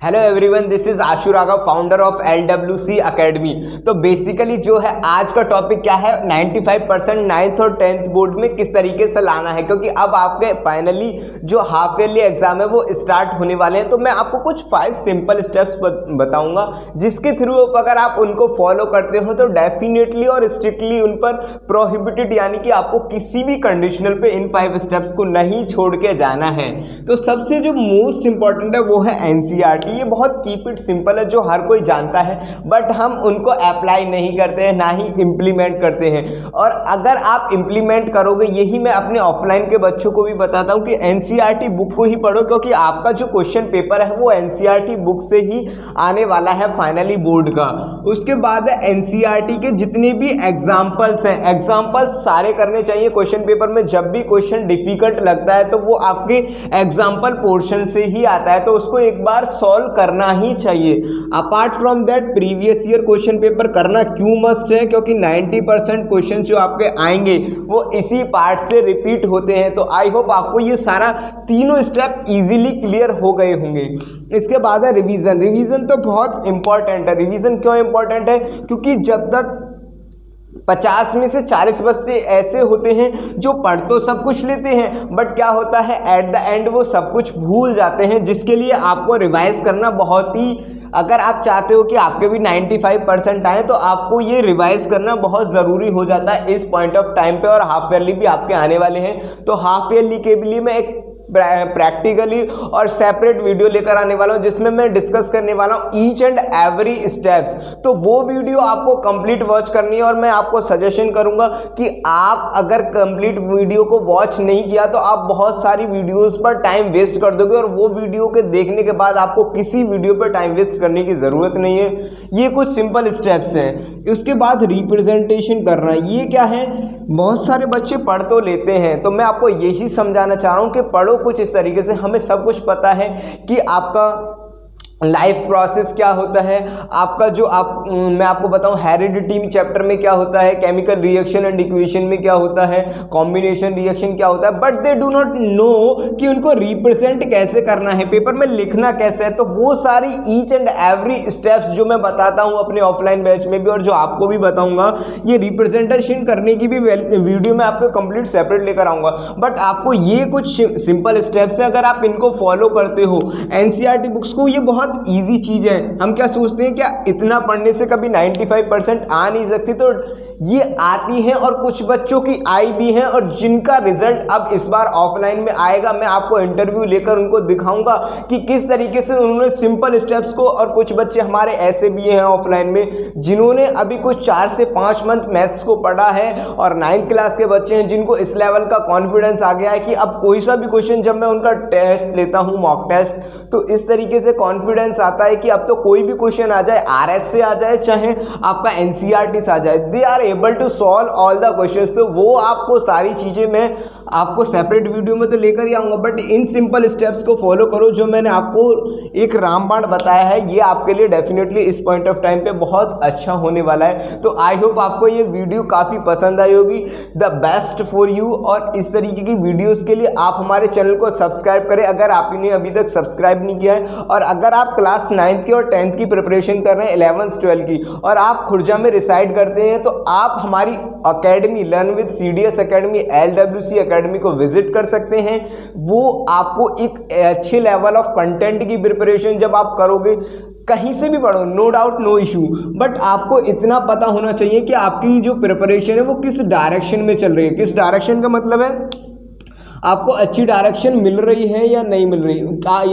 Hello everyone, this is Ashu Raghav, founder of LWC academy. तो basically जो है आज का टॉपिक क्या है, 95% 9th और 10th बोर्ड में किस तरीके से लाना है, क्योंकि अब आपके फाइनली जो हाफ ईयरली एग्जाम है वो स्टार्ट होने वाले हैं। तो मैं आपको कुछ 5 सिंपल स्टेप्स बताऊंगा, जिसके थ्रू अगर आप उनको फॉलो करते हो तो डेफिनेटली और स्ट्रिक्टली उन पर प्रोहिबिटेड, यानी कि आपको किसी भी कंडीशनल पे इन 5 स्टेप्स को नहीं छोड़ के जाना है। तो सबसे जो मोस्ट इंपॉर्टेंट है वो है NCERT। ये बहुत कीप इट सिंपल है, जो हर कोई जानता है, बट हम उनको अप्लाई नहीं करते हैं, ना ही इम्प्लीमेंट करते हैं। और अगर आप इम्प्लीमेंट करोगे, यही मैं अपने ऑफलाइन के बच्चों को भी बताता हूं कि NCERT बुक को ही पढ़ो, क्योंकि आपका जो क्वेश्चन पेपर है वो NCERT बुक से ही आने वाला है फाइनली बोर्ड का। उसके बाद NCERT के जितने भी एग्जाम्पल्स हैं, एग्जाम्पल्स सारे करने चाहिए क्वेश्चन पेपर में। जब भी क्वेश्चन डिफिकल्ट लगता है तो वो आपके एग्जाम्पल पोर्शन से ही आता है, तो उसको एक बार सॉल्व करना ही चाहिए। Apart from that, previous year question paper करना क्यों मस्ट है, क्योंकि 90% क्वेश्चन जो आपके आएंगे वो इसी पार्ट से रिपीट होते हैं। तो आई होप आपको ये सारा तीनों स्टेप इजीली क्लियर हो गए होंगे। इसके बाद है रिवीजन। रिवीजन तो बहुत इंपॉर्टेंट है। रिवीजन क्यों इंपॉर्टेंट है, क्योंकि जब तक 50 में से 40 बच्चे ऐसे होते हैं जो पढ़ तो सब कुछ लेते हैं, बट क्या होता है एट द एंड वो सब कुछ भूल जाते हैं, जिसके लिए आपको रिवाइज करना बहुत ही, अगर आप चाहते हो कि आपके भी 95% आए तो आपको ये रिवाइज करना बहुत ज़रूरी हो जाता है इस पॉइंट ऑफ टाइम पे। और हाफ ईयरली भी आपके आने वाले हैं, तो हाफ ईयरली के लिए मैं एक प्रैक्टिकली और सेपरेट वीडियो लेकर आने वाला हूं, जिसमें मैं डिस्कस करने वाला हूं ईच एंड एवरी स्टेप्स। तो वो वीडियो आपको कंप्लीट वॉच करनी है, और मैं आपको सजेशन करूंगा कि आप अगर कंप्लीट वीडियो को वॉच नहीं किया तो आप बहुत सारी वीडियोस पर टाइम वेस्ट कर दोगे, और वो वीडियो के देखने के बाद आपको किसी वीडियो पर टाइम वेस्ट करने की ज़रूरत नहीं है। ये कुछ सिंपल स्टेप्स हैं। उसके बाद रिप्रेजेंटेशन करना, ये क्या है, बहुत सारे बच्चे पढ़ तो लेते हैं, तो मैं आपको यही समझाना चाह रहा हूँ कि पढ़ो कुछ इस तरीके से। हमें सब कुछ पता है कि आपका लाइफ प्रोसेस क्या होता है, आपका जो मैं आपको बताऊं हेरिडिटी चैप्टर में क्या होता है, केमिकल रिएक्शन एंड इक्वेशन में क्या होता है, कॉम्बिनेशन रिएक्शन क्या होता है, but they do not know कि उनको रिप्रेजेंट कैसे करना है, पेपर में लिखना कैसे है। तो वो सारी ईच एंड एवरी स्टेप्स जो मैं बताता हूं अपने ऑफलाइन बैच में भी, और जो आपको भी बताऊंगा, ये रिप्रेजेंटेशन करने की भी वीडियो मैं आपको कंप्लीट सेपरेट लेकर आऊंगा। बट आपको ये कुछ सिंपल स्टेप्स है, अगर आप इनको फॉलो करते हो NCERT बुक्स को, ये बहुत इजी चीज है। हम क्या सोचते हैं, क्या इतना पढ़ने से कभी 95% आ नहीं सकती, तो ये आती है, और कुछ बच्चों की आई भी है, और जिनका रिजल्ट अब इस बार ऑफलाइन में आएगा। मैं आपको इंटरव्यू लेकर उनको दिखाऊंगा कि किस तरीके से उन्होंने सिंपल स्टेप्स को, और कुछ बच्चे हमारे ऐसे भी हैं ऑफलाइन में जिन्होंने अभी कुछ 4 से 5 मंथ मैथ्स को पढ़ा है, और 9th क्लास के बच्चे हैं जिनको इस लेवल का कॉन्फिडेंस आ गया है कि अब कोई सा भी क्वेश्चन, जब मैं उनका टेस्ट लेता हूं मॉक टेस्ट, तो इस तरीके से कॉन्फिडेंस आता है कि अब तो कोई भी क्वेश्चन आ जाए, RS से आ जाए चाहे आपका NCERT से आ जाए, they are able to solve all the questions. तो वो आपको सारी चीजें मैं आपको सेपरेट वीडियो में तो लेकर ही आऊंगा, बट इन सिंपल स्टेप्स को फॉलो करो जो मैंने आपको एक रामबाण बताया है। ये आपके लिए डेफिनेटली इस पॉइंट ऑफ टाइम पे बहुत अच्छा होने वाला है। तो आई होप आपको ये वीडियो काफी पसंद आई होगी। द बेस्ट फॉर यू, और इस तरीके की वीडियोस के लिए आप हमारे चैनल को सब्सक्राइब करें अगर आपने अभी तक सब्सक्राइब नहीं किया है। और अगर आप क्लास 9th की और 10th की प्रिपरेशन कर रहे हैं, 11th 12th की, और आप खुर्जा में रिसाइड करते हैं, तो आप हमारी academy learn with CDS academy, LWC academy को विजिट कर सकते हैं। वो आपको एक अच्छे लेवल ऑफ कंटेंट की प्रिपरेशन जब आप करोगे, कहीं से भी पढ़ो, no doubt, no issue, but आपको इतना पता होना चाहिए कि आपकी जो प्रिपरेशन है वो किस डायरेक्शन में चल रही है। किस डायरेक्शन का मतलब है, आपको अच्छी डायरेक्शन मिल रही है या नहीं मिल रही।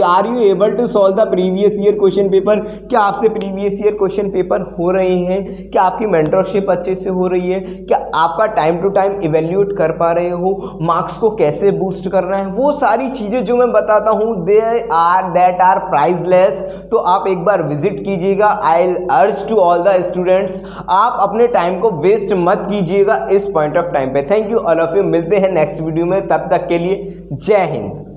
Are you able to solve the previous year question paper, क्या आपसे प्रीवियस ईयर क्वेश्चन पेपर हो रहे हैं, क्या आपकी मेंटरशिप अच्छे से हो रही है, क्या आपका टाइम टू टाइम इवेल्यूएट कर पा रहे हो, मार्क्स को कैसे बूस्ट करना है, वो सारी चीज़ें जो मैं बताता हूँ दैट आर प्राइसलेस। तो आप एक बार विजिट कीजिएगा। आई urge to all the students, आप अपने टाइम को वेस्ट मत कीजिएगा इस पॉइंट ऑफ टाइम पे। Thank you all of you, मिलते हैं नेक्स्ट वीडियो में, तब तक के लिए जय हिंद।